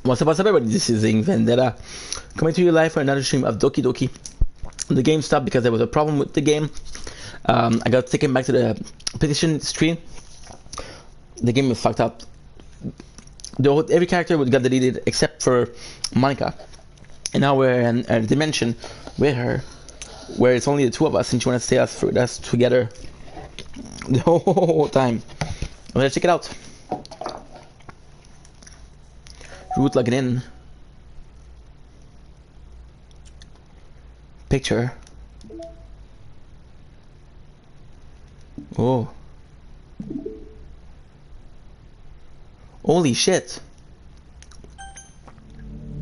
What's up, everybody? This is Zing Vendetta coming to you live for another stream of Doki Doki. The game stopped because there was a problem with the game. I got taken back to the petition stream. The game was fucked up. Every character got deleted except for Monica. And now we're in a dimension with her where it's only the two of us and she wants to stay with us together the whole time. Let's check it out. Root logging in. Picture. Oh. Holy shit.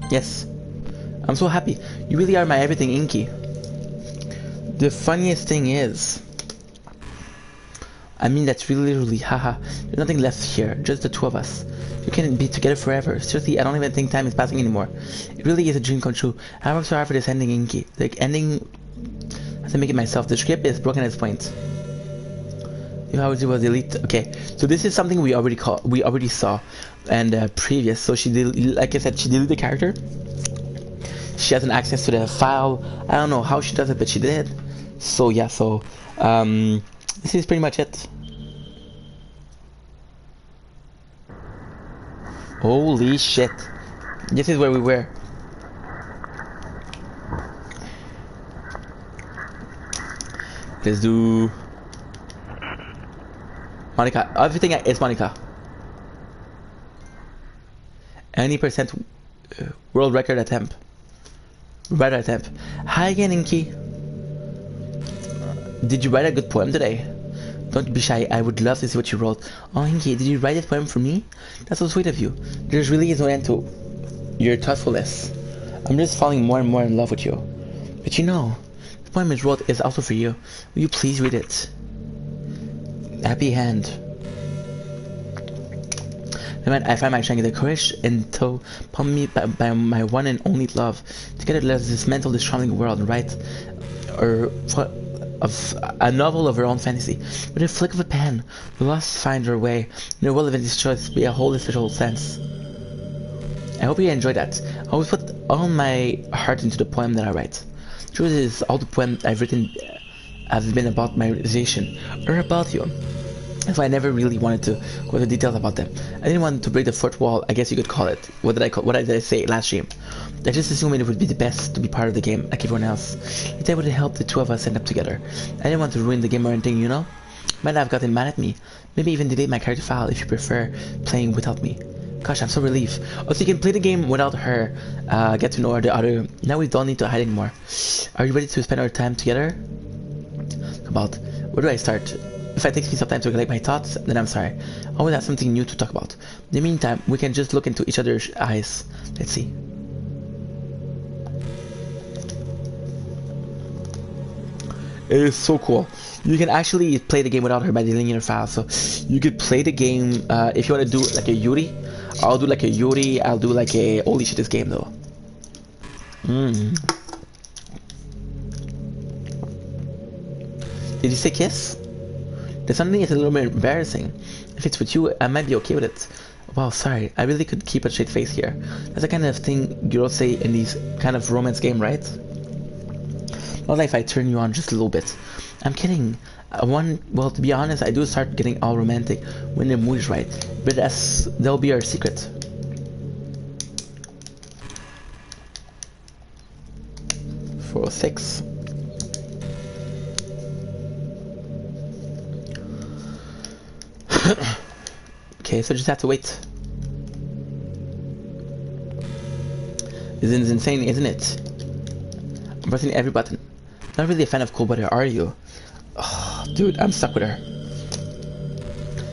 Yes. I'm so happy. You really are my everything, Inky. The funniest thing is, I mean, that's really, haha. There's nothing left here, just the two of us. We can be together forever. Seriously, I don't even think time is passing anymore. It really is a dream come true. I worked so hard for this ending, Inky. The ending, I have to make it myself. The script is broken at this point. You always was delete. Okay, so this is something we already saw, and previous. So she did, like I said, she deleted the character. She has an access to the file. I don't know how she does it, but she did. So yeah, so this is pretty much it. Holy shit. This is where we were. Let's do Monica. Everything is Monica. Any percent world record attempt. Writer attempt. Hi again, Inky. Did you write a good poem today? Don't be shy, I would love to see what you wrote. Oh, Inky, did you write this poem for me? That's so sweet of you. There's really no end to your thoughtfulness. I'm just falling more and more in love with you. But you know, the poem I wrote is also for you. Will you please read it? Happy hand. The moment I find my strength, the courage and to upon me by my one and only love. Together let's dismantle this troubling world, right? Of a novel of her own fantasy. With a flick of a pen, the lost find her way, and the world of this choice be a whole official sense. I hope you enjoyed that. I always put all my heart into the poem that I write. The truth is, all the poems I've written have been about my realization, or about you. That's why I never really wanted to go into details about them. I didn't want to break the fourth wall, I guess you could call it. What did I say last stream? I just assumed it would be the best to be part of the game, like everyone else. It would help the two of us end up together. I didn't want to ruin the game or anything, you know? Might have gotten mad at me. Maybe even delete my character file if you prefer playing without me. Gosh, I'm so relieved. Oh, so you can play the game without her, get to know her the other. Now we don't need to hide anymore. Are you ready to spend our time together? About, where do I start? If it takes me some time to collect my thoughts, then I'm sorry. I always have something new to talk about. In the meantime, we can just look into each other's eyes. Let's see. It is so cool. You can actually play the game without her by deleting her file. So you could play the game if you want to do like a Yuri. I'll do like a Yuri. I'll do like a holy shit this game though. Did you say kiss? There's something that's a little bit embarrassing. If it's with you, I might be okay with it. Wow, sorry. I really could keep a straight face here. That's the kind of thing girls say in these kind of romance game, right? Not like if I turn you on just a little bit. I'm kidding. Well, to be honest, I do start getting all romantic when the mood is right. But that'll be our secret. For 6. Okay, so just have to wait. This is insane, isn't it? I'm pressing every button. Not really a fan of cold weather, are you? Oh, dude, I'm stuck with her.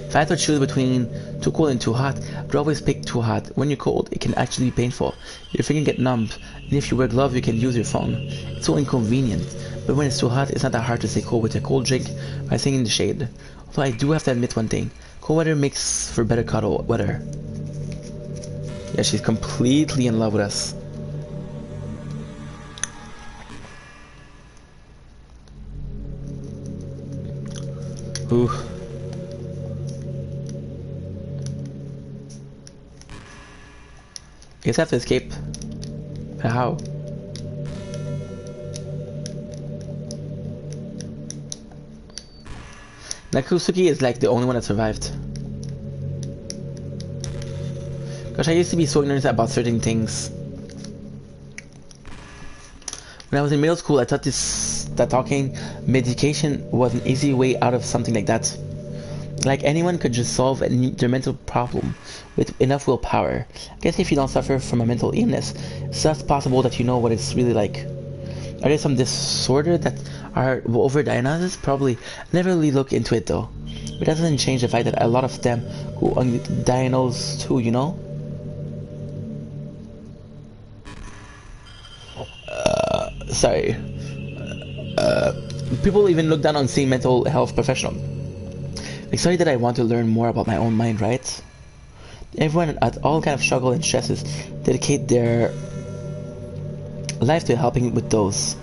If I had to choose between too cold and too hot, I'd always pick too hot. When you're cold, it can actually be painful. Your finger get numb, and if you wear gloves, you can use your phone. It's so inconvenient. But when it's too hot, it's not that hard to stay cool with a cold drink by sitting in the shade. Although I do have to admit one thing. Cold weather makes for better cuddle weather. Yeah, she's completely in love with us. Ooh. guess I have to escape. But how? Nakusuki is like the only one that survived. Gosh, I used to be so ignorant about certain things. When I was in middle school, I thought that talking medication was an easy way out of something like that. Like anyone could just solve their mental problem with enough willpower. I guess if you don't suffer from a mental illness, it's just possible that you know what it's really like. Are there some disorder that are overdiagnosed? Probably. Never really look into it though. But that doesn't change the fact that a lot of them who undiagnosed too, you know? Sorry. People even look down on seeing mental health professional. Like, sorry that I want to learn more about my own mind, right? Everyone at all kind of struggle and stresses dedicate their life to helping with those.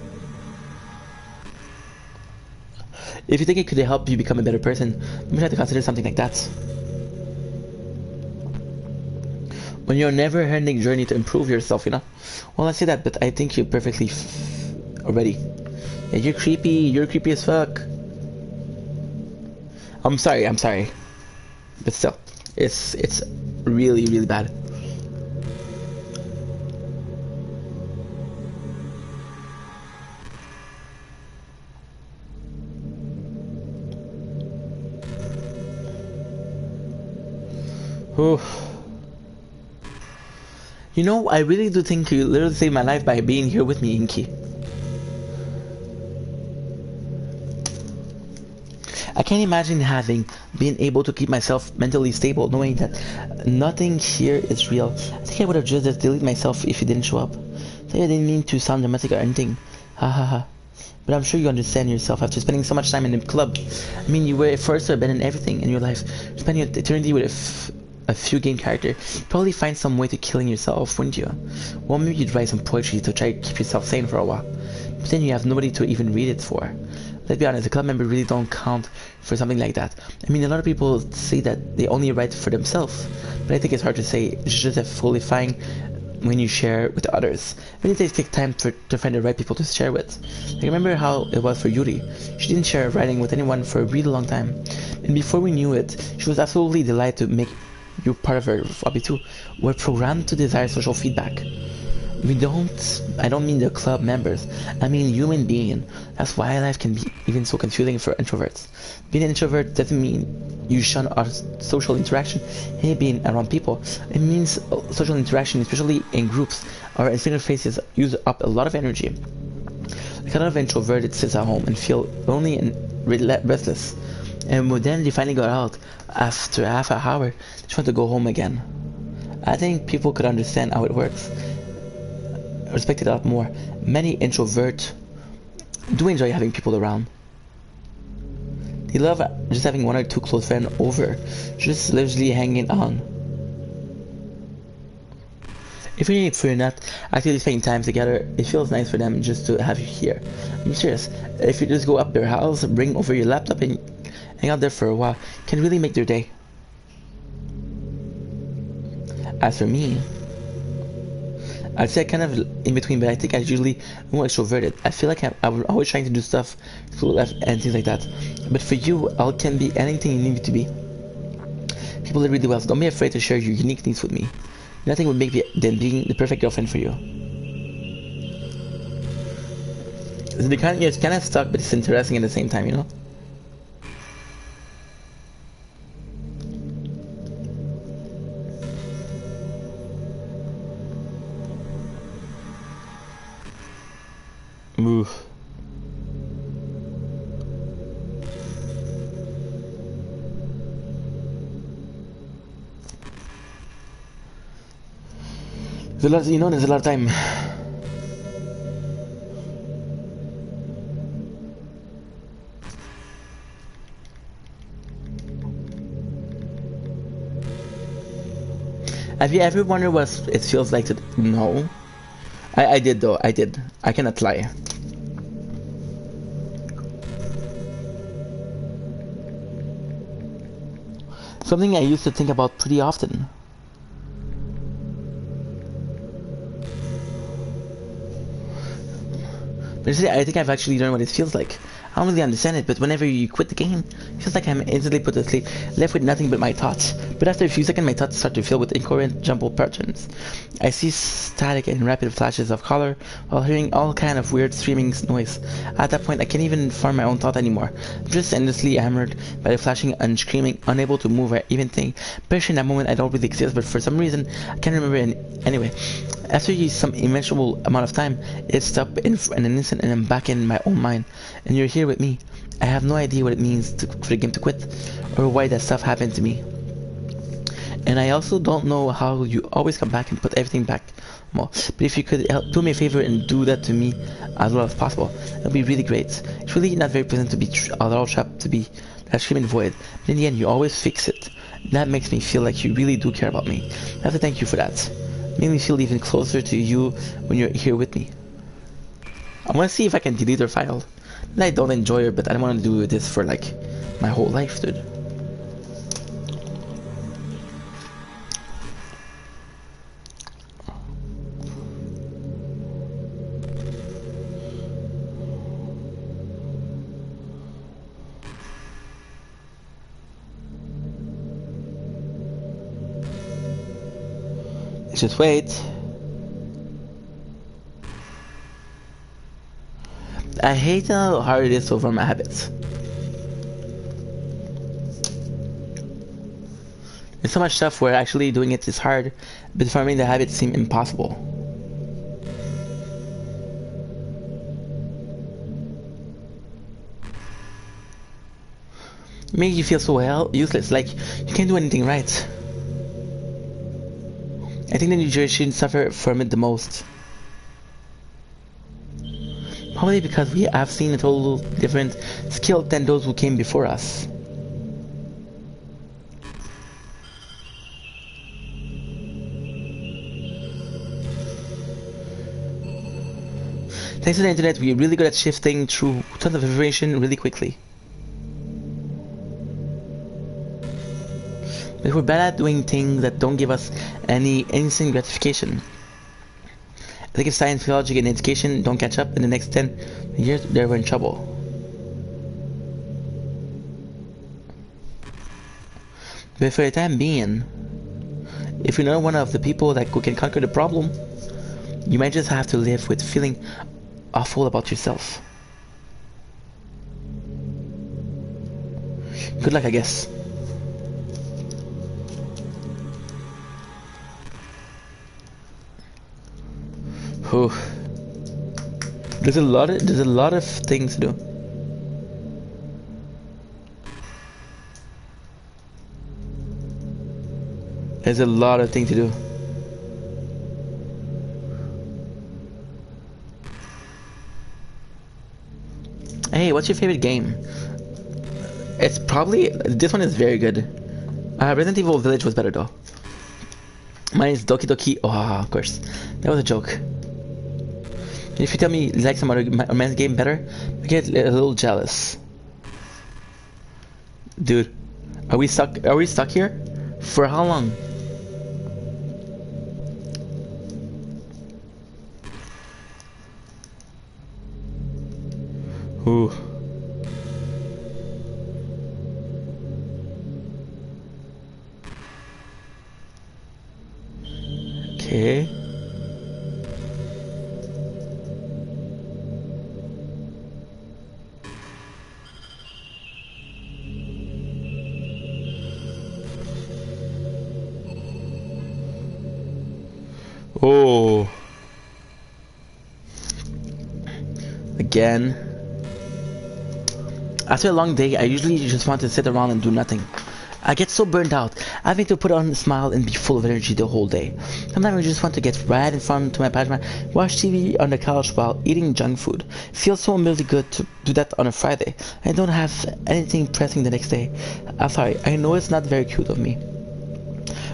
If you think it could help you become a better person, you might have to consider something like that. On your never-ending journey to improve yourself, you know? Well, I say that, but I think you're perfectly already. Yeah, you're creepy as fuck. I'm sorry. But still, it's really, really bad. Ooh. You know, I really do think you literally saved my life by being here with me, Inky. I can't imagine being able to keep myself mentally stable, knowing that nothing here is real. I think I would have just deleted myself if you didn't show up. Sorry, I didn't mean to sound dramatic or anything. Ha ha ha. But I'm sure you understand yourself after spending so much time in the club. I mean, you were first to abandon everything in your life. Spending your eternity with a few game character. You'd probably find some way to killing yourself, wouldn't you? Well, maybe you'd write some poetry to try to keep yourself sane for a while. But then you have nobody to even read it for. Let's be honest, the club members really don't count for something like that. I mean, a lot of people say that they only write for themselves, but I think it's hard to say. It's just as fully fine when you share with others. Many things take time to find the right people to share with. I remember how it was for Yuri. She didn't share writing with anyone for a really long time, and before we knew it, she was absolutely delighted to make you part of her hobby too. We're programmed to desire social feedback. I don't mean the club members, I mean human being. That's why life can be even so confusing for introverts. Being an introvert doesn't mean you shun our social interaction and being around people. It means social interaction, especially in groups. Our interfaces use up a lot of energy. Like a lot of introverted sits at home and feel lonely and restless. And then they finally got out after half an hour, they just want to go home again. I think people could understand how it works. Respect it a lot more. Many introverts do enjoy having people around. They love just having one or two close friends over, just literally hanging on. If you're not actually spending time together, it feels nice for them just to have you here. I'm serious. If you just go up their house, bring over your laptop and hang out there for a while, it can really make their day. As for me, I'd say I'm kind of in between, but I think I'm usually more extroverted. I feel like I'm always trying to do stuff, school and things like that. But for you, I can be anything you need me to be. People live really well, so don't be afraid to share your unique needs with me. Nothing would make me than being the perfect girlfriend for you. It's kind of stuck, but it's interesting at the same time, you know? Oof. There's a lot of time. Have you ever wondered what it feels like to... No. I did though, I did. I cannot lie. Something I used to think about pretty often. But you see, I think I've actually learned what it feels like. I don't really understand it, but whenever you quit the game, it feels like I'm instantly put to sleep, left with nothing but my thoughts. But after a few seconds, my thoughts start to fill with incoherent, jumbled patterns. I see static and rapid flashes of color, while hearing all kind of weird streaming noise. At that point, I can't even form my own thought anymore. I'm just endlessly hammered by the flashing and screaming, unable to move or even think. Picturing that moment, I don't really exist, but for some reason, I can't remember it anyway. After some immeasurable amount of time, it stopped in an instant and I'm back in my own mind. And you're here with me. I have no idea what it means for the game to quit, or why that stuff happened to me. And I also don't know how you always come back and put everything back. Well, but if you could do me a favor and do that to me as well as possible, that would be really great. It's really not very pleasant to be all trapped to be that screaming void, but in the end you always fix it. That makes me feel like you really do care about me. I have to thank you for that. Make me feel even closer to you when you're here with me. I want to see if I can delete her file. I don't enjoy her, but I don't want to do this for like my whole life, dude. Just wait. I hate how hard it is to overcome my habits. There's so much stuff where actually doing it is hard, but forming the habits seem impossible. It makes you feel so useless, like you can't do anything right. I think the new generation suffer from it the most. Probably because we have seen a total different skill than those who came before us. Thanks to the internet, we're really good at shifting through tons of information really quickly. But we're bad at doing things that don't give us any instant gratification. I think if science, logic, and education don't catch up in the next 10 years, we're in trouble. But for the time being, if you're not one of the people that can conquer the problem, you might just have to live with feeling awful about yourself. Good luck, I guess. Whew. There's a lot of things to do. There's a lot of things to do. Hey, what's your favorite game? It's probably this one is very good. Resident Evil Village was better though. Mine is Doki Doki. Oh, of course, that was a joke. If you tell me you like some other romance game better, I get a little jealous. Dude, are we stuck? Are we stuck here? For how long? Ooh. Okay. Oh. Again. After a long day, I usually just want to sit around and do nothing. I get so burnt out, having to put on a smile and be full of energy the whole day. Sometimes I just want to get right in front to my pajama, watch TV on the couch while eating junk food. It feels so really good to do that on a Friday. I don't have anything pressing the next day. I'm sorry, I know it's not very cute of me.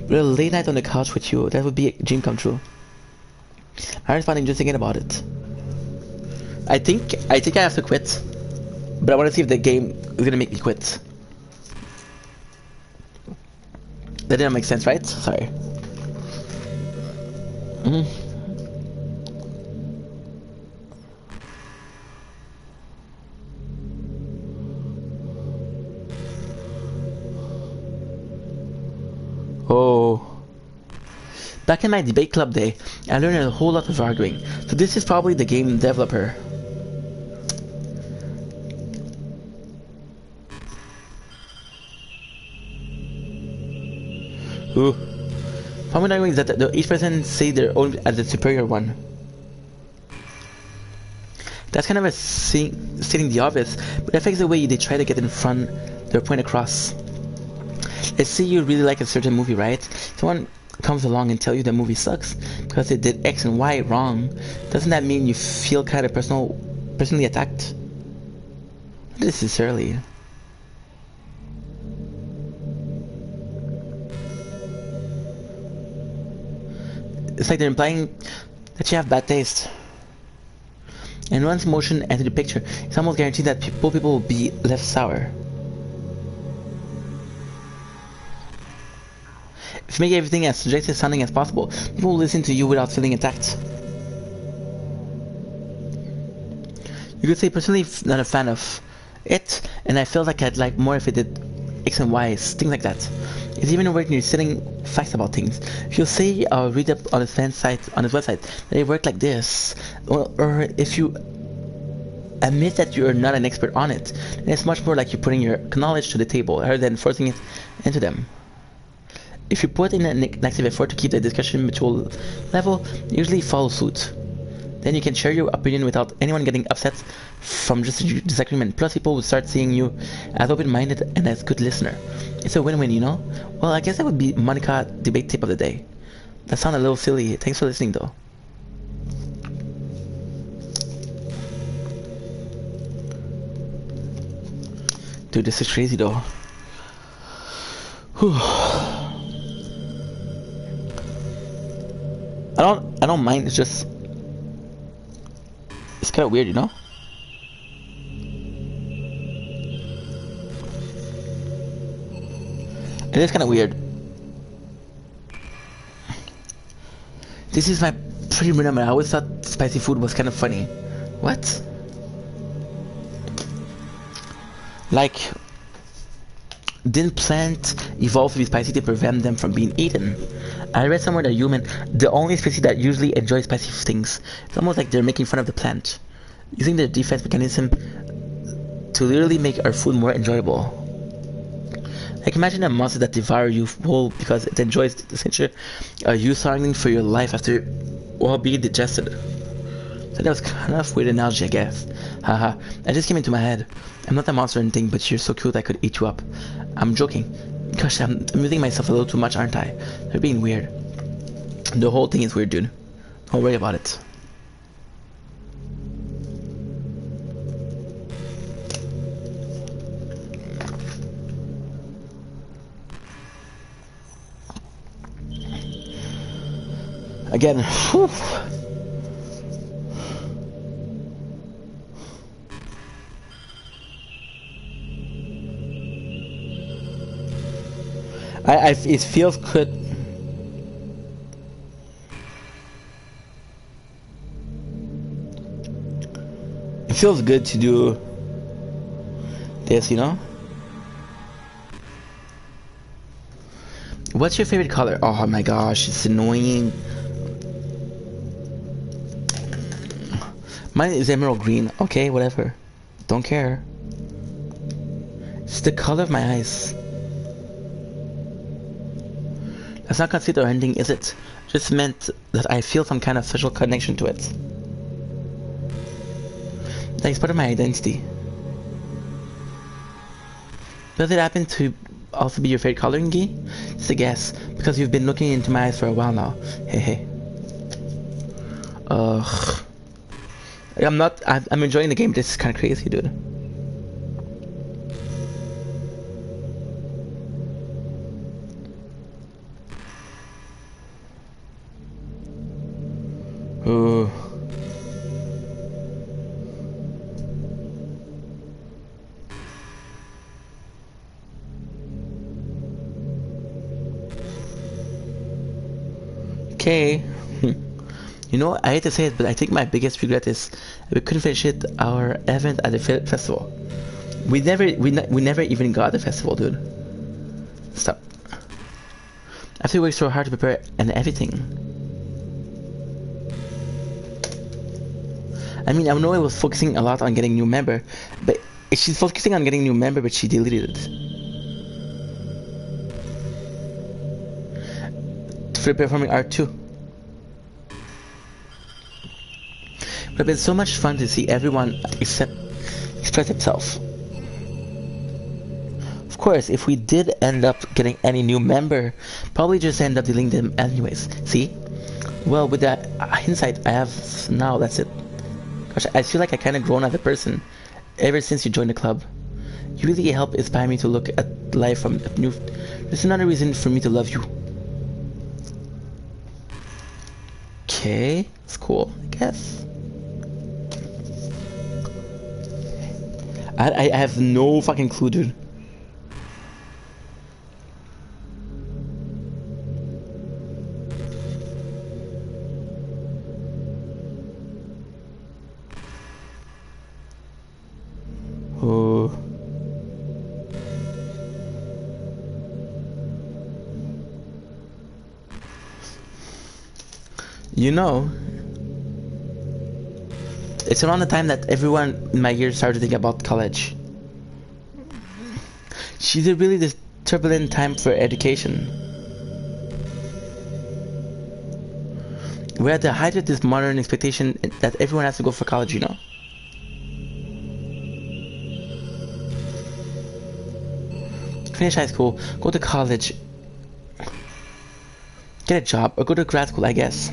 But a late night on the couch with you, that would be a dream come true. I was finding just thinking about it. I think I have to quit. But I want to see if the game is gonna make me quit. That didn't make sense, right? Sorry. Oh. Back in my debate club day, I learned a whole lot of arguing. So this is probably the game developer. Ooh. Common arguing is that each person say their own as the superior one. That's kind of a stating the obvious, but it affects the way they try to get in front their point across. Let's say you really like a certain movie, right? Someone comes along and tell you the movie sucks because it did X and Y wrong. Doesn't that mean you feel kind of personally attacked? Not necessarily. It's like they're implying that you have bad taste. And once emotion enters the picture, it's almost guaranteed that people will be left sour. If you make everything as subjective sounding as possible, people will listen to you without feeling attacked. You could say personally not a fan of it, and I feel like I'd like more if it did X and Y, things like that. It's even when you're selling facts about things. If you'll say or read up on his website that it worked like this, or if you admit that you're not an expert on it, then it's much more like you're putting your knowledge to the table rather than forcing it into them. If you put in an active effort to keep the discussion mutual level, you usually follow suit. Then you can share your opinion without anyone getting upset from just a disagreement. Plus people will start seeing you as open-minded and as good listener. It's a win-win, you know? Well, I guess that would be Monica debate tip of the day. That sounded a little silly. Thanks for listening though. Dude, this is crazy though. Whew. I don't mind, it's just it's kind of weird, you know? It is kind of weird. This is my pretty minimum. I always thought spicy food was kind of funny. What? Like, didn't plants evolve to be spicy to prevent them from being eaten? I read somewhere that human, the only species that usually enjoy spicy things. It's almost like they're making fun of the plant, using their defense mechanism to literally make our food more enjoyable. Like imagine a monster that devours you whole because it enjoys the censure you struggling for your life after well being digested. So that was kind of weird analogy, I guess. Haha, that just came into my head. I'm not a monster or anything, but you're so cute I could eat you up. I'm joking. Gosh, I'm using myself a little too much, aren't I? They're being weird. The whole thing is weird, dude. Don't worry about it. Again, whew. It feels good. It feels good to do this, you know? What's your favorite color? Oh my gosh, it's annoying. Mine is emerald green. Okay, whatever. Don't care. It's the color of my eyes. That's not considered ending, is it? Just meant that I feel some kind of special connection to it. That is part of my identity. Does it happen to also be your favorite color, Ingi? Just a guess, because you've been looking into my eyes for a while now. Hehe. Ugh. I'm enjoying the game, this is kinda crazy, dude. Ooh. Okay. You know, I hate to say it, but I think my biggest regret is we couldn't finish it our event at the festival. We never even got the festival, dude. Stop. After we worked so hard to prepare and everything. I mean, I know I was focusing a lot on getting new member, but she's focusing on getting new member, but she deleted it. For performing art too. It would have been so much fun to see everyone express itself. Of course, if we did end up getting any new member, probably just end up deleting them anyways. See? Well, with that hindsight I have now, that's it. Gosh, I feel like I kind of grown as a person ever since you joined the club. You really help inspire me to look at life from a new... There's another reason for me to love you. Okay, it's cool, I guess. I have no fucking clue, dude. Oh. You know, it's around the time that everyone in my year started to think about college. She's really this turbulent time for education. We're at the height of this modern expectation that everyone has to go for college, you know. Finish high school, go to college, get a job, or go to grad school, I guess.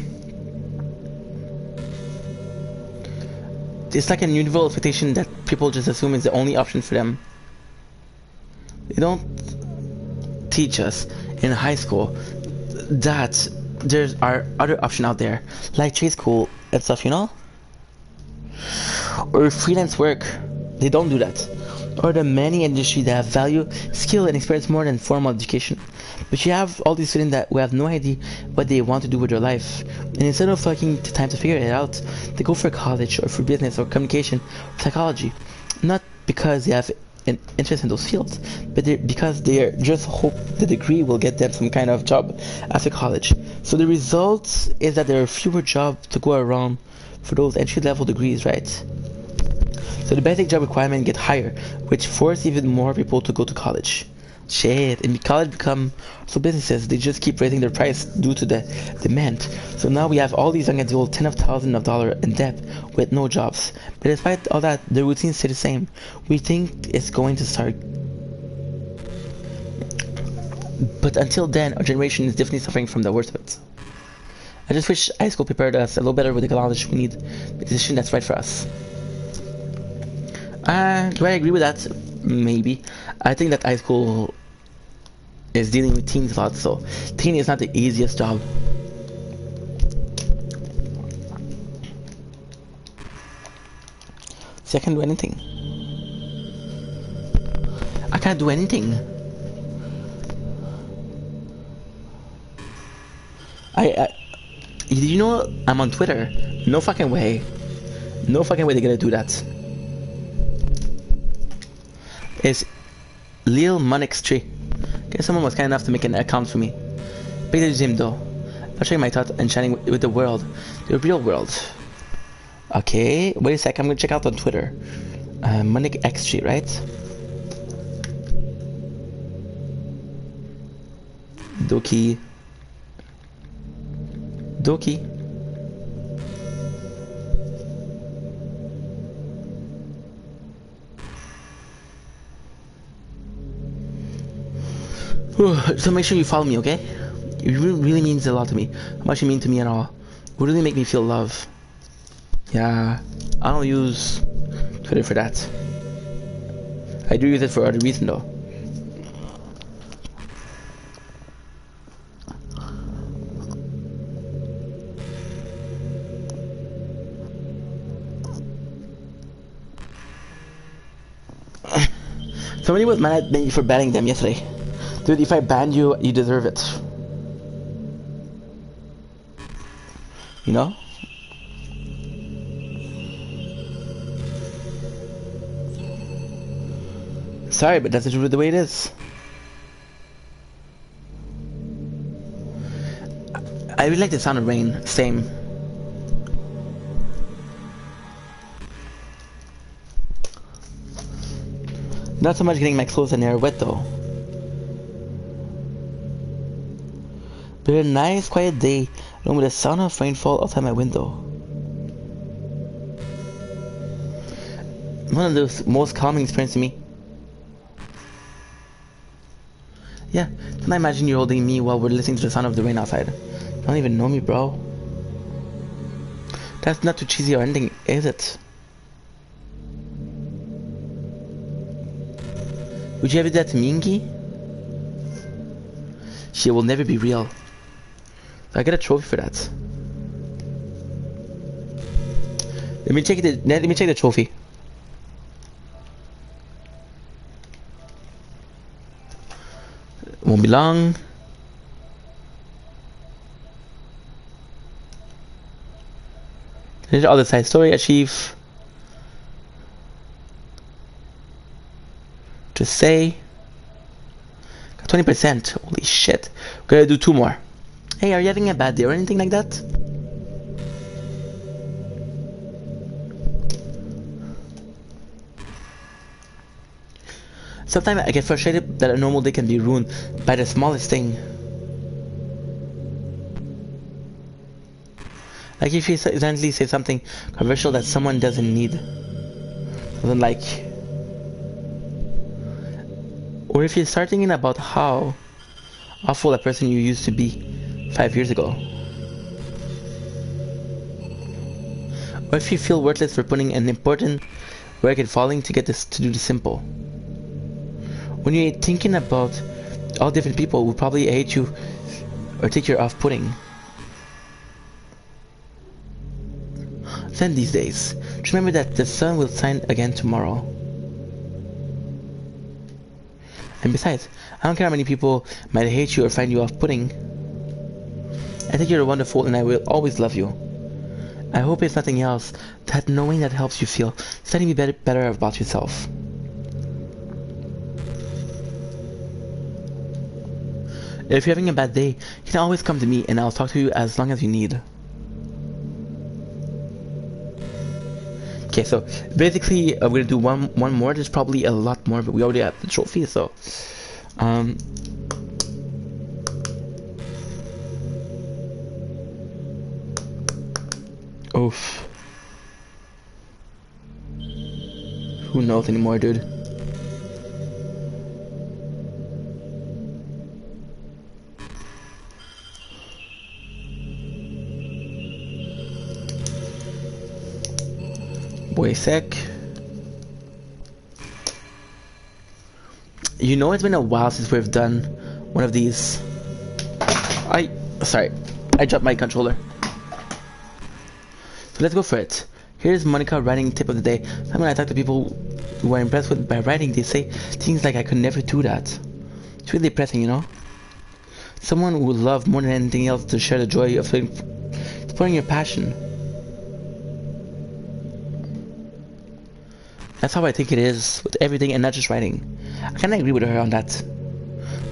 It's like a universal expectation that people just assume is the only option for them. They don't teach us in high school that there are other options out there, like trade school and stuff, you know? Or freelance work. They don't do that. Or the many industries that have value, skill, and experience more than formal education. But you have all these students that we have no idea what they want to do with their life. And instead of taking the time to figure it out, they go for college or for business or communication or psychology. Not because they have an interest in those fields, but because they just hope the degree will get them some kind of job after college. So the result is that there are fewer jobs to go around for those entry-level degrees, right? So the basic job requirement get higher, which force even more people to go to college. Shit, and college become so businesses, they just keep raising their price due to the demand. So now we have all these young adults tens of thousands of dollars in debt with no jobs. But despite all that, the routines stay the same. We think it's going to start. But until then, our generation is definitely suffering from the worst of it. I just wish high school prepared us a little better with the knowledge we need, the decision that's right for us. Do I agree with that? Maybe. I think that high school is dealing with teens a lot, so teen is not the easiest job. See, I can't do anything. I can't do anything. You know I'm on Twitter. No fucking way. No fucking way they're gonna do that. It's Lil Monix Tree. Guess someone was kind enough to make an account for me. Big to him though. I'm sharing my thoughts and chatting with the world. The real world. Okay, wait a sec, I'm gonna check out on Twitter. Monix X Tree, right? Doki. So make sure you follow me, okay? It really means a lot to me. How much you mean to me at all. It would really make me feel love. Yeah, I don't use Twitter for that. I do use it for other reason though. Somebody was mad at me for banning them yesterday. Dude, if I ban you, you deserve it. You know? Sorry, but that's the way it is. I really like the sound of rain. Same. Not so much getting my clothes and hair wet though. But a nice quiet day, along with the sound of rainfall outside my window. One of the most calming experiences to me. Yeah, can I imagine you holding me while we're listening to the sound of the rain outside? You don't even know me, bro. That's not too cheesy or anything, is it? Would you ever do that to Mingy? She will never be real. So I get a trophy for that. Let me check the trophy. Won't be long. Finish all the side story, achieve. Just say. Got 20%. Holy shit. We're gonna do 2 more. Hey, are you having a bad day or anything like that? Sometimes I get frustrated that a normal day can be ruined by the smallest thing. Like if you suddenly say something controversial that someone doesn't need. Doesn't like. Or if you're start thinking about how awful that person you used to be 5 years ago. Or if you feel worthless for putting an important work and falling to get this to do the simple. When you're thinking about all different people who probably hate you or think you're off-putting. Then these days, just remember that the sun will shine again tomorrow. And besides, I don't care how many people might hate you or find you off-putting. I think you're wonderful and I will always love you. I hope it's nothing else, that knowing that helps you feel slightly better about yourself. If you're having a bad day, you can always come to me and I'll talk to you as long as you need. Okay, so basically we're gonna do one more. There's probably a lot more, but we already have the trophy, so oof. Who knows anymore, dude? Wait a sec. You know it's been a while since we've done one of these. Sorry, I dropped my controller. So let's go for it. Here's Monica writing tip of the day. Sometimes I talk to people who are impressed with my writing, they say things like I could never do that. It's really depressing, you know? Someone who would love more than anything else to share the joy of exploring your passion. That's how I think it is with everything and not just writing. I kinda agree with her on that.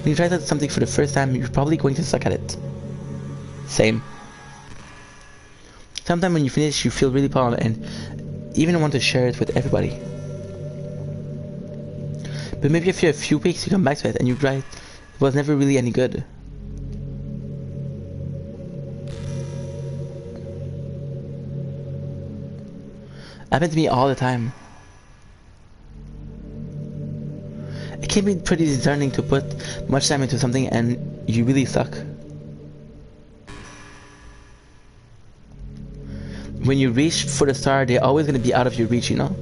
When you try something for the first time, you're probably going to suck at it. Same. Sometimes when you finish, you feel really proud and even want to share it with everybody. But maybe after a few weeks, you come back to it and you write, it was never really any good. Happens to me all the time. It can be pretty disheartening to put much time into something and you really suck. When you reach for the star, they're always going to be out of your reach, you know?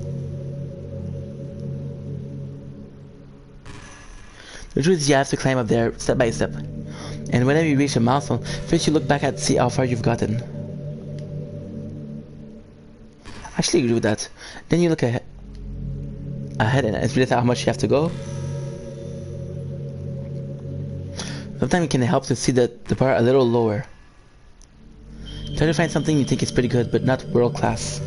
The truth is you have to climb up there step by step. And whenever you reach a milestone, first you look back and see how far you've gotten. I actually agree with that. Then you look ahead and realize how much you have to go. Sometimes it can help to see the bar a little lower. Try to find something you think is pretty good, but not world class.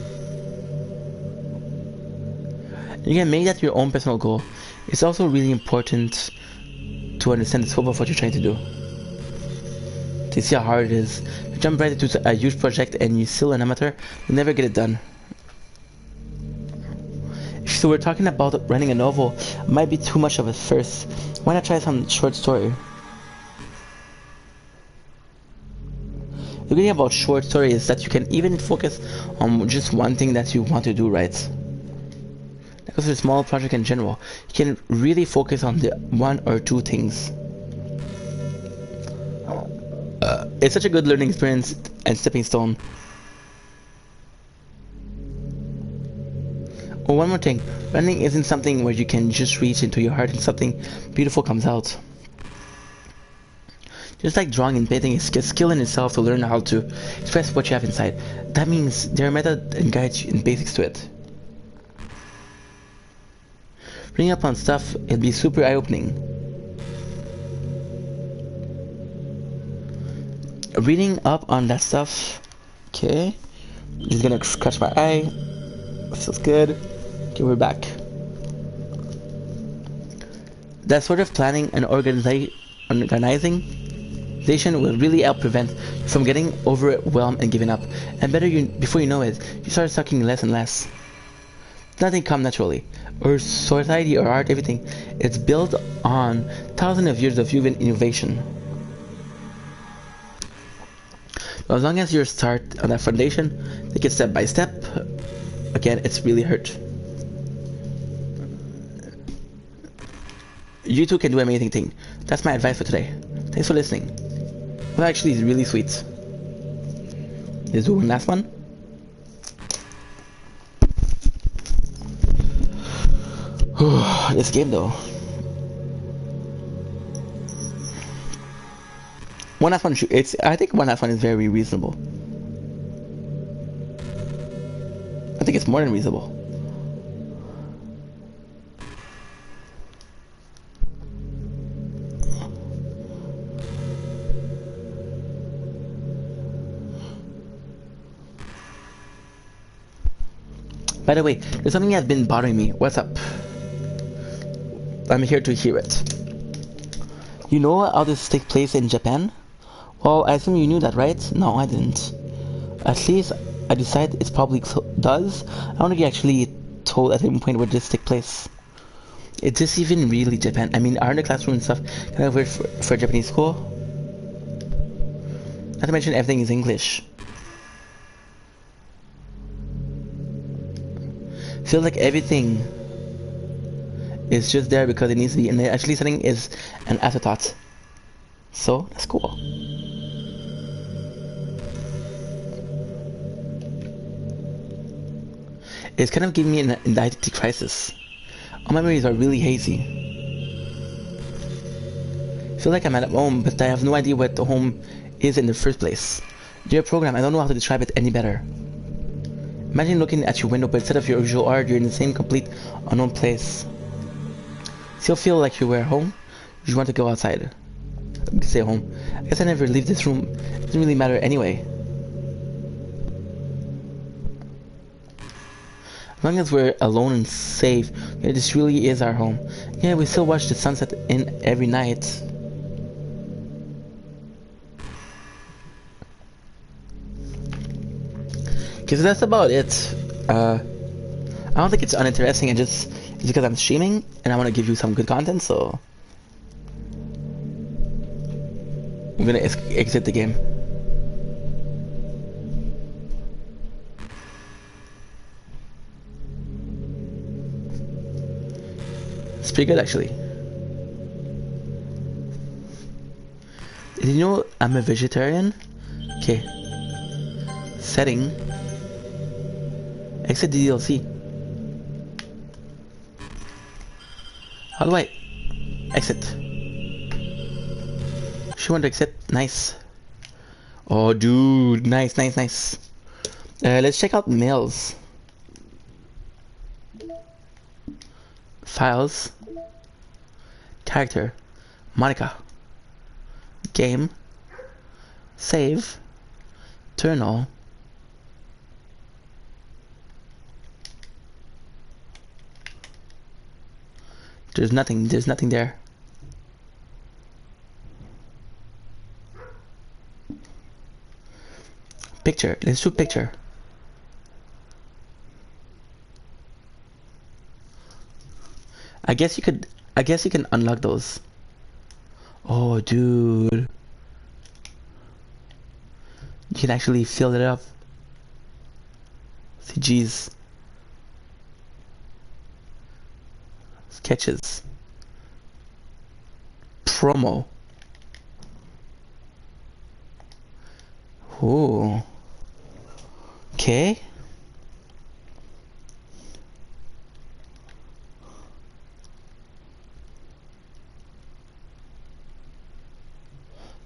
You can make that your own personal goal. It's also really important to understand the scope of what you're trying to do. They see how hard it is. You jump right into a huge project and you're still an amateur, you'll never get it done. So we're talking about writing a novel. It might be too much of it first. Why not try some short story? The good thing about short story is that you can even focus on just one thing that you want to do, right? Because for a small project in general, you can really focus on the one or two things. It's such a good learning experience and stepping stone. Oh, one more thing. Running isn't something where you can just reach into your heart and something beautiful comes out. Just like drawing and painting is a skill in itself to learn how to express what you have inside. That means there are methods and guides and basics to it. Reading up on stuff, it'll be super eye-opening. Reading up on that stuff. Okay. Just gonna scratch my eye. Feels good. Okay, we're back. That sort of planning and organization will really help prevent you from getting overwhelmed and giving up. And before you know it, you start sucking less and less. Nothing comes naturally. Or society or art, everything. It's built on thousands of years of human innovation. As long as you start on that foundation, take it step by step. Again, it's really hurt. You too can do amazing things. That's my advice for today. Thanks for listening. Well, actually, it's really sweet. Let's do one last one. This game though. One last one. I think one last one is very reasonable. I think it's more than reasonable. By the way, there's something that's been bothering me. What's up? I'm here to hear it. You know how this takes place in Japan? Well, I assume you knew that, right? No, I didn't. At least I decided it probably does. I don't think you actually told at any point where this takes place. Is this even really Japan? I mean, aren't the classroom and stuff kind of weird for a Japanese school? Not to mention everything is English. Feels like everything is just there because it needs to be, and actually something is an afterthought. So that's cool. It's kind of giving me an identity crisis. All memories are really hazy. Feel like I'm at home, but I have no idea what the home is in the first place. Dear program, I don't know how to describe it any better. Imagine looking at your window, but instead of your usual art, you're in the same complete unknown place. Still feel like you were home? You just want to go outside. Stay home. I guess I never leave this room. It doesn't really matter anyway. As long as we're alone and safe, yeah, this really is our home. Yeah, we still watch the sunset in every night. Okay, so that's about it. I don't think it's uninteresting. It's because I'm streaming and I want to give you some good content. So I'm gonna exit the game. It's pretty good actually. Did you know I'm a vegetarian? Okay. Setting. Exit the DLC. How do I exit? She want to exit. Nice. Oh, dude. Nice. Let's check out mails. Files. Character. Monica. Game. Save. Turn all. There's nothing there. Picture. Let's do picture. I guess you can unlock those. Oh, dude. You can actually fill it up. CGs. Sketches. Promo. Ooh. Okay.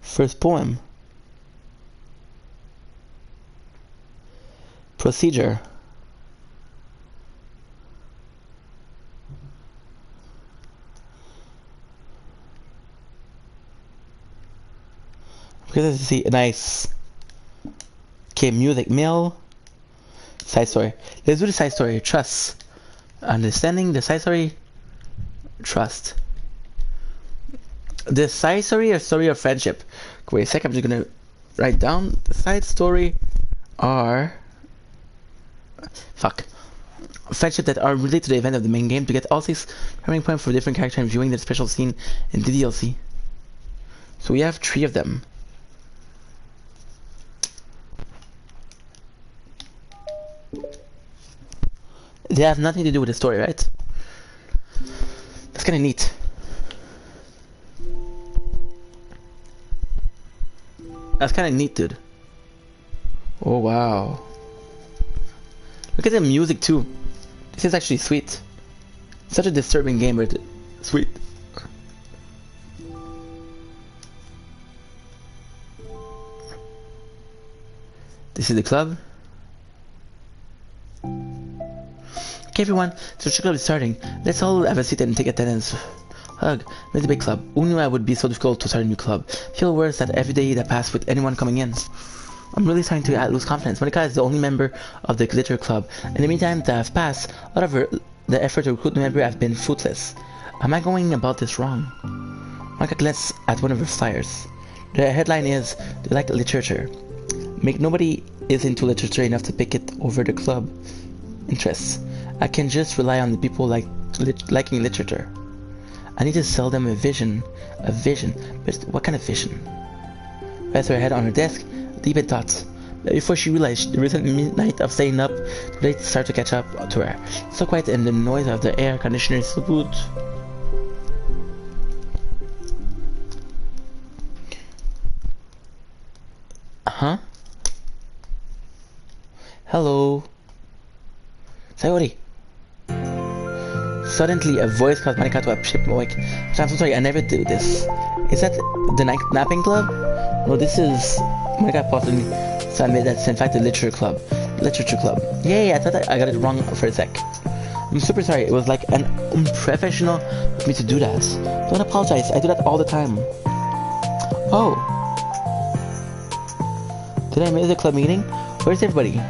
First poem. Procedure. Okay, let's see. Nice. Okay, music. Mail. Side story. Let's do the side story. Trust. Understanding the side story. Trust. The side story or story of friendship. Wait a second, I'm just gonna write down the side story are friendship that are related to the event of the main game to get all 6 turning points for different characters and viewing the special scene in the DLC. So we have 3 of them. They have nothing to do with the story, right? That's kinda neat. That's kinda neat, dude. Oh wow. Look at the music too. This is actually sweet. Such a disturbing game, but sweet. This is the club. Okay everyone, so the club is starting. Let's all have a seat and take attendance. Hug, it's a big club. Who knew it would be so difficult to start a new club? Feel worse that every day that passed with anyone coming in. I'm really starting to lose confidence. Monica is the only member of the Glitter Club. In the meantime that have passed, a lot of the effort to recruit new members have been fruitless. Am I going about this wrong? Monica glanced at one of her flyers. The headline is, "They like literature. Make nobody is into literature enough to pick it over the club interests. I can just rely on the people liking literature. I need to sell them a vision. A vision? But what kind of vision?" Rests her head on her desk, deep in thoughts. But before she realized the recent midnight of staying up, the late start to catch up to her. So quiet and the noise of the air conditioner is so good. Huh? Hello? Sayori. Suddenly, a voice caused Monica to appreciate awake. I'm so sorry, I never do this. Is that the napping club? No, this is... Monica possibly admit that's in fact the literature club. Literature club. Yay, I thought I got it wrong for a sec. I'm super sorry, it was like an unprofessional of me to do that. Don't apologize, I do that all the time. Oh. Did I miss the club meeting? Where's everybody?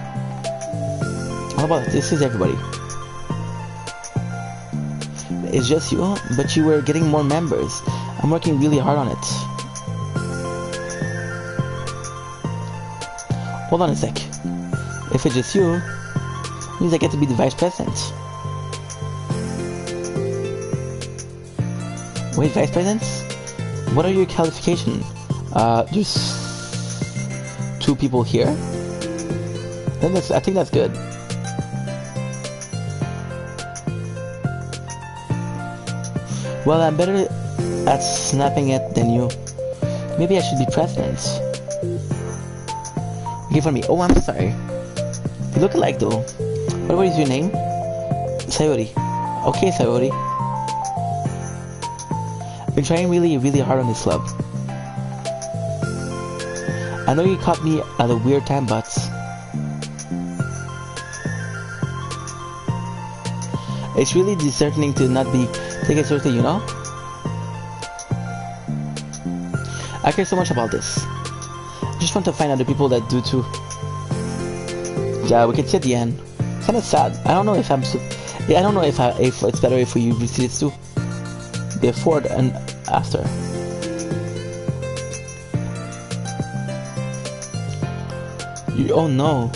How about this is everybody? It's just you, but you were getting more members. I'm working really hard on it. Hold on a sec. If it's just you, it means I get to be the vice president. Wait, vice president? What are your qualifications? There's 2 people here. Then I think that's good. Well, I'm better at snapping it than you. Maybe I should be president. Okay, for me. Oh, I'm sorry. You look alike though. What is your name? Sayori. Okay, Sayori. I've been trying really, really hard on this club. I know you caught me at a weird time, but... it's really disheartening to not be taken seriously, you know? I care so much about this. I just want to find other people that do too. Yeah, we can see at the end. It's kind of sad. I don't know if I don't know if it's better if we see this too. Before and after. Oh no.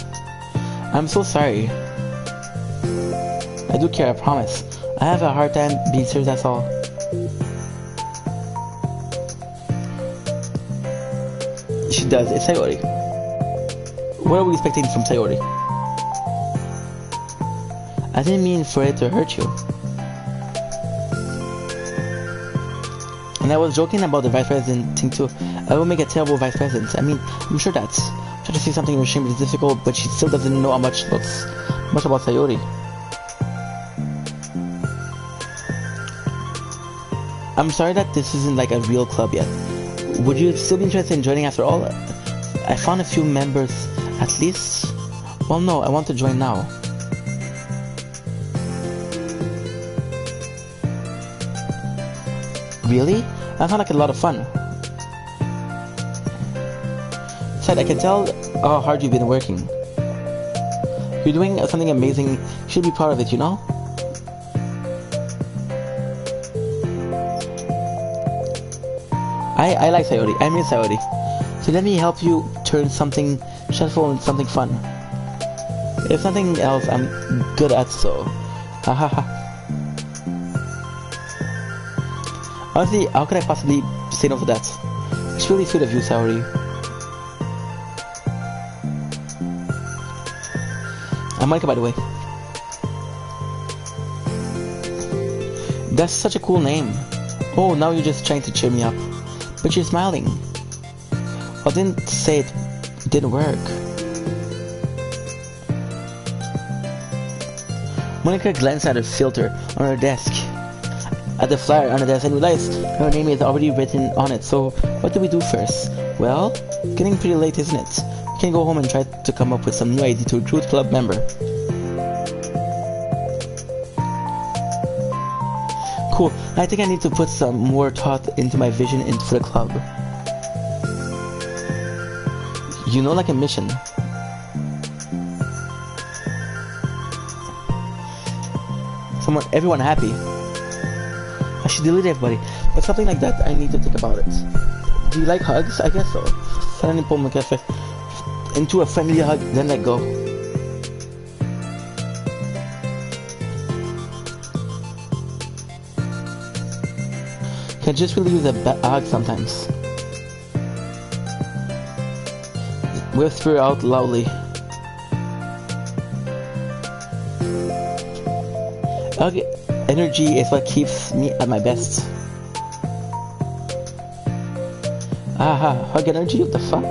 I'm so sorry. I do care, I promise. I have a hard time being serious, that's all. She does, it's Sayori. What are we expecting from Sayori? I didn't mean for it to hurt you. And I was joking about the vice president thing too. I will make a terrible vice president. I mean, I'm sure that's... Trying to say something extremely difficult, but she still doesn't know much about Sayori. I'm sorry that this isn't like a real club yet. Would you still be interested in joining after all? I found a few members at least. Well, no, I want to join now. Really? That sounds like a lot of fun. Besides, I can tell how hard you've been working. You're doing something amazing. You should be proud of it, you know? I like Sayori. I miss Sayori. So let me help you turn something stressful into something fun. If nothing else, I'm good at so. Hahaha. Honestly, how could I possibly say no to that? It's really sweet of you, Sayori. I'm Monica, by the way. That's such a cool name. Oh, now you're just trying to cheer me up. But you're smiling. I didn't say it didn't work. Monica glanced at her filter on her desk. At the flyer on the desk and realized her name is already written on it. So what do we do first? Well, it's getting pretty late, isn't it? We can go home and try to come up with some new idea to recruit club member. Cool. I think I need to put some more thought into my vision for the club. You know, like a mission. Everyone happy. I should delete everybody. But something like that, I need to think about it. Do you like hugs? I guess so. Suddenly pull my cafe into a friendly hug, then let go. Can just really use a hug sometimes. Whisper out loudly. Hug energy is what keeps me at my best. Aha, hug energy? What the fuck?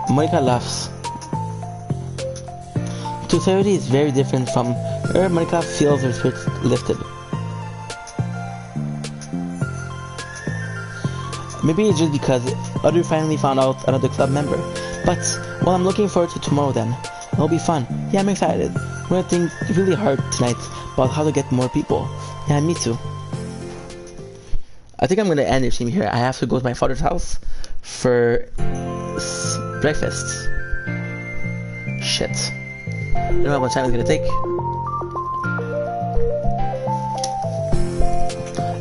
Monica laughs. Sincerity is very different from her. Monica feels her spirit lifted. Maybe it's just because Audrey finally found out another club member. But, well, I'm looking forward to tomorrow then. It'll be fun. Yeah, I'm excited. We're gonna think really hard tonight about how to get more people. Yeah, me too. I think I'm gonna end the stream here. I have to go to my father's house for breakfast. Shit. I don't know how much time it's gonna take.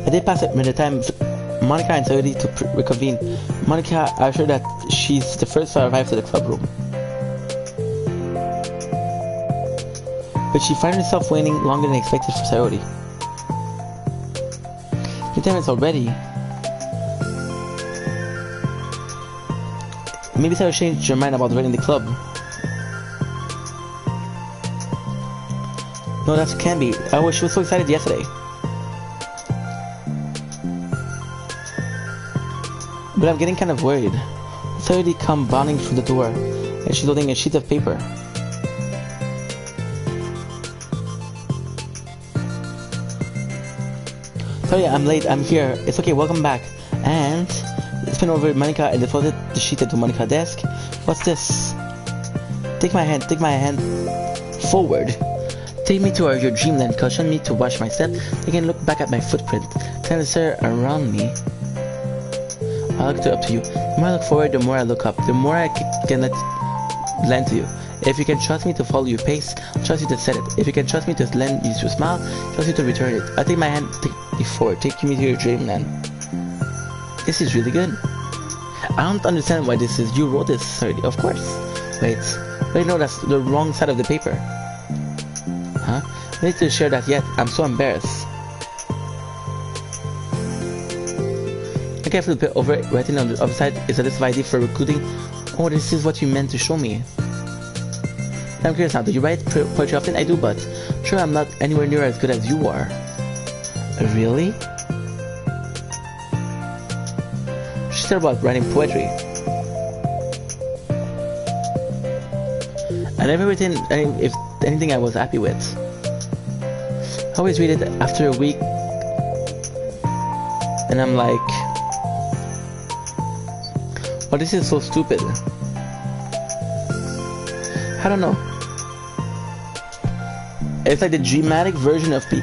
I did pass it by the time Monica and Sayori to reconvene. Monica assured that she's the first to arrive to the club room. But she finds herself waiting longer than expected for Sayori. The time is already. Maybe Sayori changed her mind about joining the club. No, that can't be. She was so excited yesterday. But I'm getting kind of worried. Sayori come bounding through the door, and she's holding a sheet of paper. Sorry, I'm late. I'm here. It's okay. Welcome back. And spin over Monica and deposited the sheet into Monica's desk. What's this? Take my hand. Take my hand forward. Take me to your dreamland. Caution me to watch my step. You can look back at my footprint. Kind of stare around me. I look up to you. The more I look forward, the more I look up. The more I can lend to you. If you can trust me to follow your pace, I'll trust you to set it. If you can trust me to lend you to smile, trust you to return it. I take my hand, take me forward, take me to your dreamland. This is really good. I don't understand why this is. You wrote this already, of course. Wait, no, that's the wrong side of the paper. Huh? I need to share that yet. I'm so embarrassed. I can't flip it over. Writing on the other side is a list of ID for recruiting. Oh, this is what you meant to show me. I'm curious now, do you write poetry often? I do, but sure I'm not anywhere near as good as you are. Really? She said about writing poetry. I never written if anything I was happy with. I always read it after a week, and I'm like, oh, this is so stupid. I don't know. It's like the dramatic version of me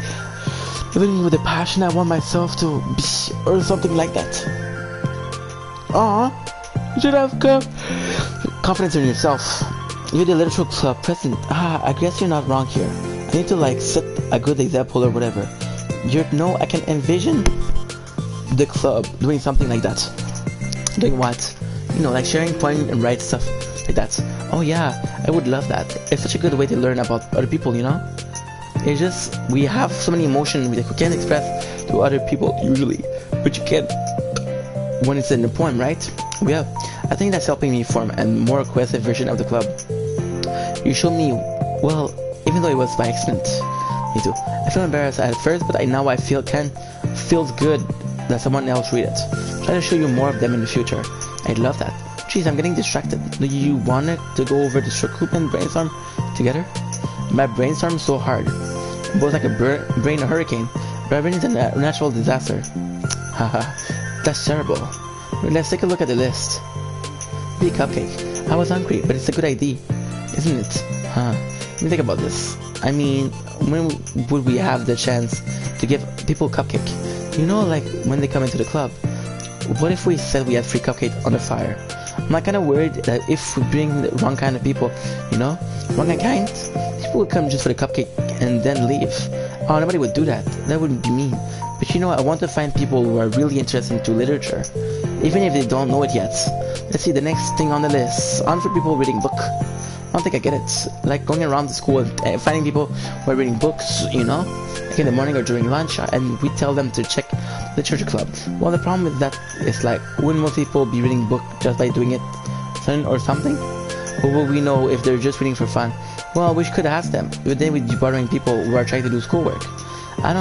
living with the passion I want myself to be, or something like that. You should have confidence in yourself. You're the literature club president. I guess you're not wrong here. I need to like set a good example or whatever. I can envision the club doing something like that. Doing what? You know, like sharing poems and write stuff like that. Oh yeah, I would love that. It's such a good way to learn about other people, you know? It's just, we have so many emotions we can't express to other people usually, but you can when it's in the poem, right? Yeah, I think that's helping me form a more cohesive version of the club. You showed me, well, even though it was by accident. Me too. I feel embarrassed at first, but now I feels good that someone else read it. Try to show you more of them in the future. I'd love that. Jeez, I'm getting distracted. Do you want to go over the recruitment brainstorm together? My brainstorm's so hard. Both like a brain hurricane. But brain is a natural disaster. Haha, that's terrible. Let's take a look at the list. Be a cupcake. I was hungry, but it's a good idea, isn't it? Let me think about this. I mean, when would we have the chance to give people cupcake? You know, like when they come into the club. What if we said we had free cupcake on the fire? I'm not kind of worried that if we bring the wrong kind of people, you know, wrong kind, people would come just for the cupcake and then leave. Oh, nobody would do that. That wouldn't be mean. But you know, I want to find people who are really interested into literature, even if they don't know it yet. Let's see, the next thing on the list. On for people reading book. I don't think I get it. Like going around the school and finding people who are reading books, you know, like in the morning or during lunch, and we tell them to check literature club. Well, the problem with that is like, wouldn't most people be reading book just by doing it or something? Or will we know if they're just reading for fun? Well, we could ask them, but then we'd be bothering people who are trying to do schoolwork. I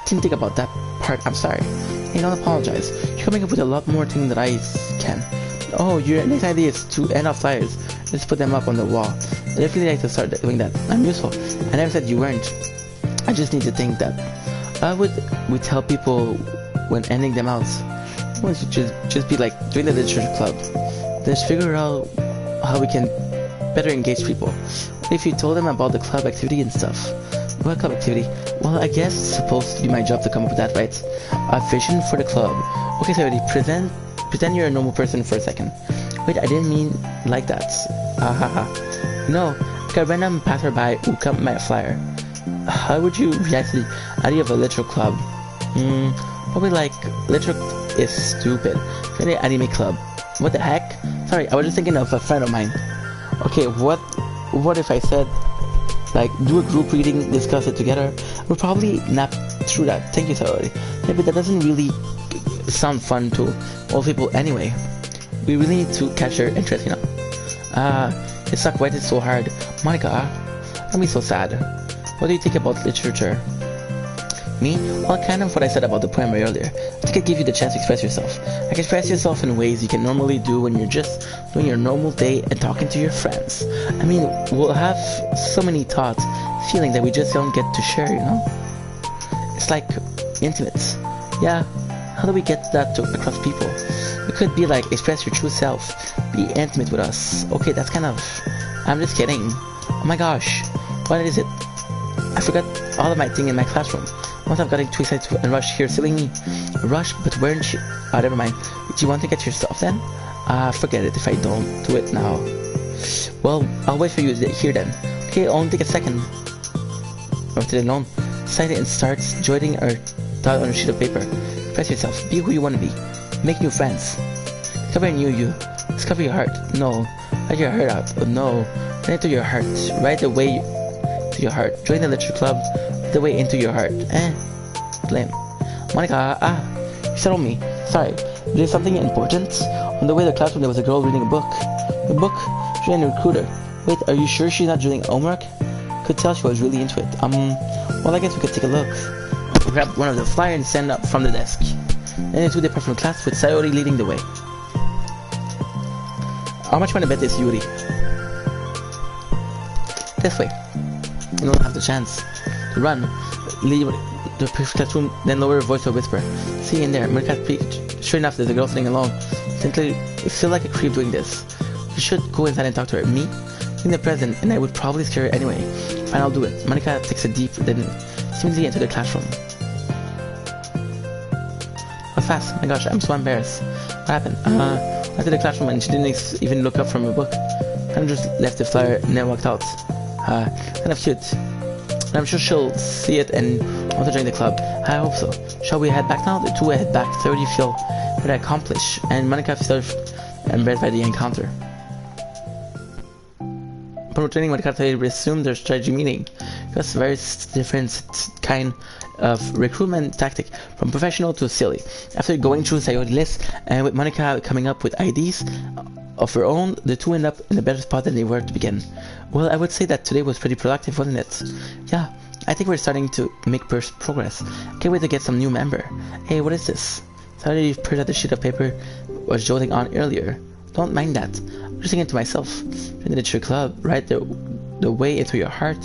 didn't think about that part. I'm sorry. Hey, don't apologize. You're coming up with a lot more things than I can. Oh, your next idea is to end off flyers. Let's put them up on the wall. I definitely like to start doing that. I'm useful. I never said you weren't. I just need to think that. We tell people when ending them out. We should just be like doing the literature club. Let's figure out how we can better engage people. If you told them about the club activity and stuff. What club activity? Well, I guess it's supposed to be my job to come up with that, right? A vision for the club. Okay, so already pretend you're a normal person for a second. Wait, I didn't mean like that. No, like a random passerby who come with my flyer. How would you react to the idea of a literature club? Probably like, literature is stupid. Maybe anime club. What the heck? Sorry, I was just thinking of a friend of mine. Okay, what if I said, like, do a group reading, discuss it together? We'll probably nap through that. Thank you, Saori. Yeah, but that doesn't really sound fun to all people anyway. We really need to catch their interest, you know. It sucked, why is it so hard? Monica, don't be so sad. What do you think about literature? Me? Well, kind of what I said about the poem earlier. I think it gives you the chance to express yourself. Like express yourself in ways you can normally do when you're just doing your normal day and talking to your friends. I mean, we'll have so many thoughts, feelings that we just don't get to share, you know? It's like intimate. Yeah, how do we get that across people? It could be like express your true self, be intimate with us. Okay, that's kind of... I'm just kidding. Oh my gosh, what is it? I forgot all of my thing in my classroom. Once I've gotten too excited and rushed here, silly me. Rush, but weren't you? Never mind. Do you want to get yourself then? Forget it if I don't do it now. Well, I'll wait for you here then. Okay, only take a second. Or to the loan. Sign it and start joining or dot on a sheet of paper. Express yourself. Be who you want to be. Make new friends. Discover knew you. Discover your heart. No. Let your heart out. But no. Then into your heart. Right the way to your heart. Join the literature club. Right the way into your heart. Lame. Monica, you settled me. Sorry. There's something important. On the way to the classroom, there was a girl reading a book. The book? She's a recruiter. Wait, are you sure she's not doing homework? Could tell she was really into it. Well, I guess we could take a look. We grabbed one of the flyers and stand up from the desk. Then into the depart from class with Sayori leading the way. How much you want to bet this, Yuri? This way. You don't have the chance to run. Leave the classroom, then lower your voice to a whisper. See you in there. Monica peeked. Sure enough, there's a girl sitting alone. Simply feel like a creep doing this. You should go inside and talk to her. Me? In the present, and I would probably scare her anyway. Fine, I'll do it. Monica takes a deep, then seemingly into the classroom. That was fast. My gosh, I'm so embarrassed. What happened? I entered the classroom and she didn't even look up from her book. Kind of just left the flyer and then walked out. Kind of cute. But I'm sure she'll see it and want to join the club. I hope so. Shall we head back now? The two will head back. Sayori feel what I accomplished, and Monica feels embarrassed by the encounter. Upon returning, Monica resumed their strategy meeting. It was a very different kind of recruitment tactic, from professional to silly. After going through Sayori's list, and with Monica coming up with ideas of her own, the two end up in a better spot than they were to begin. Well, I would say that today was pretty productive, wasn't it? Yeah, I think we're starting to make progress. Can't wait to get some new member. Hey, what is this? Sorry, printed out the sheet of paper was jotting on earlier. Don't mind that. I'm just thinking to myself. In the literature club, right the way into your heart.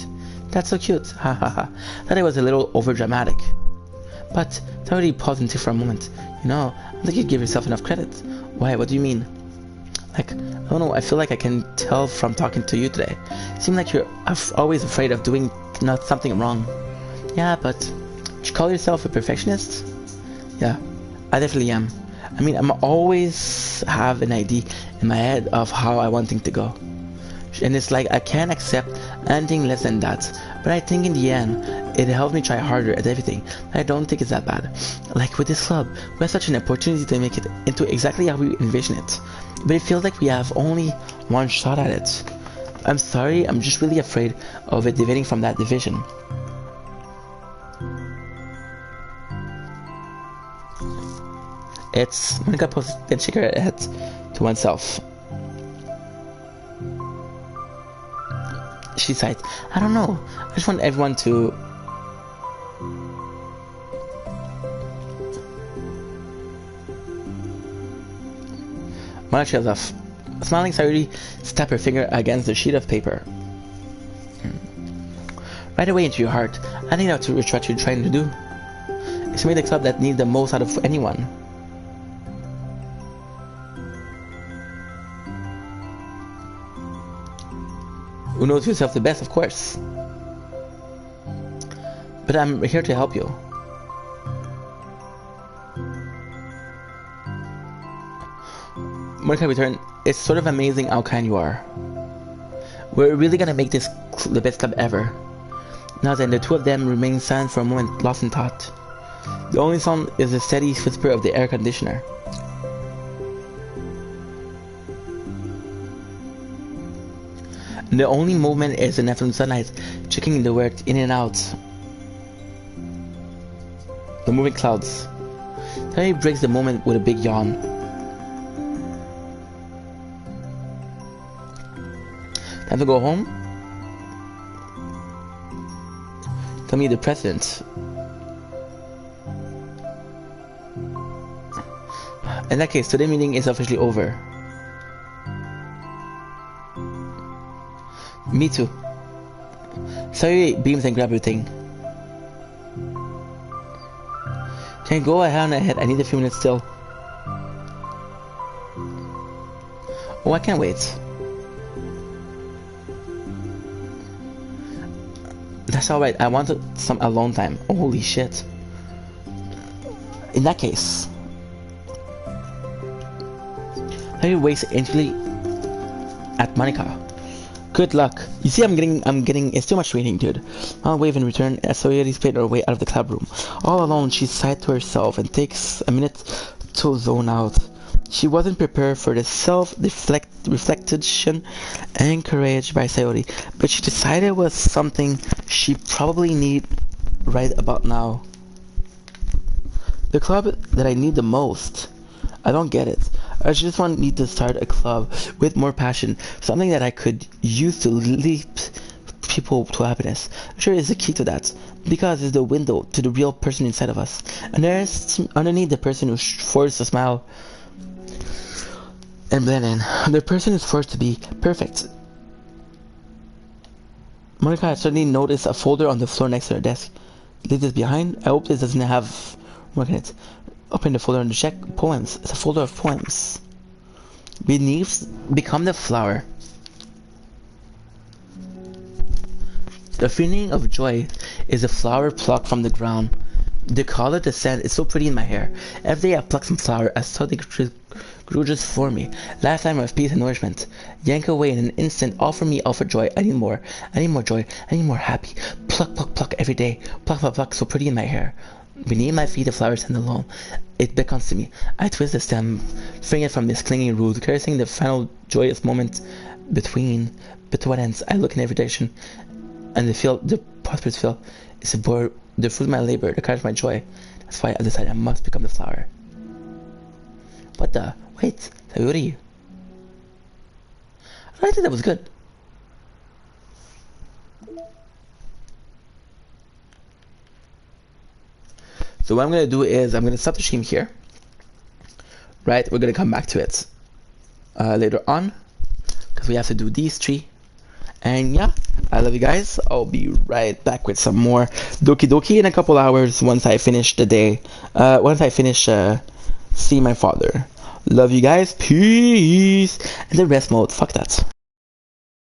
That's so cute. Ha ha ha. Thought it was a little over dramatic. But Sayori paused and took for a moment. You know, I don't think you give yourself enough credit. Why? What do you mean? Like, I don't know, I feel like I can tell from talking to you today. You seem like you're always afraid of doing something wrong. Yeah, but you call yourself a perfectionist? Yeah, I definitely am. I mean, I'm always have an idea in my head of how I want things to go. And it's like I can't accept anything less than that. But I think in the end, it helps me try harder at everything. I don't think it's that bad. Like with this club, we have such an opportunity to make it into exactly how we envision it. But it feels like we have only one shot at it. I'm sorry, I'm just really afraid of it deviating from that division. It's Monica then shake her head to oneself. She sighed. I don't know. I just want everyone to... Monica trails off. Smiling, Sayori tapped her finger against the sheet of paper. Right away into your heart. I think that's what you're trying to do. It's to make the club that needs the most out of anyone. Who knows yourself the best, of course. But I'm here to help you. Monica returned. It's sort of amazing how kind you are. We're really gonna make this the best club ever. Now then, the two of them remained silent for a moment, lost in thought. The only sound is the steady whisper of the air conditioner. And the only movement is the afternoon sunlight, checking the work in and out. The moving clouds. Terry breaks the moment with a big yawn. Time to go home? Tell me the president. In that case, today's meeting is officially over. Me too. Sayori beams and grab everything. Can you go ahead? I need a few minutes still. Oh, I can't wait. That's alright, I wanted some alone time. Holy shit. In that case, Sayori waits instantly at Monica. Good luck. You see, I'm getting, it's too much reading, dude. I'll wave in return as Sayori's played her way out of the club room. All alone, she sighed to herself and takes a minute to zone out. She wasn't prepared for the self-reflection encouraged by Sayori, but she decided it was something she probably need right about now. The club that I need the most. I don't get it. I just need to start a club with more passion, something that I could use to lead people to happiness. I'm sure it's the key to that, because it's the window to the real person inside of us. And there's underneath the person who's forced to smile and blend in, the person is forced to be perfect. Monica had suddenly noticed a folder on the floor next to her desk. Leave this behind? I hope this doesn't have work in it. Open the folder and check poems. It's a folder of poems. Beneath, become the flower. The feeling of joy is a flower plucked from the ground. The color, the scent is so pretty in my hair. Every day I pluck some flower, I saw they grew just for me. Lifetime of peace and nourishment. Yank away in an instant, offer me offer joy. I need more joy, I need more happy. Pluck, pluck, pluck every day. Pluck, pluck, pluck, so pretty in my hair. Beneath my feet the flower stand alone. It beckons to me. I twist the stem, freeing it from this clinging root, caressing the final joyous moment between what ends. I look in every direction, and the prosperous field is the fruit of my labor, the cause of my joy. That's why I decided I must become the flower. What the? Wait, Sayori. I think that was good. So what I'm gonna do is I'm gonna stop the stream here. Right, we're gonna come back to it later on, because we have to do these three. And yeah, I love you guys. I'll be right back with some more Doki Doki in a couple hours once I finish the day. Once I finish seeing my father. Love you guys. Peace. And the rest mode, fuck that.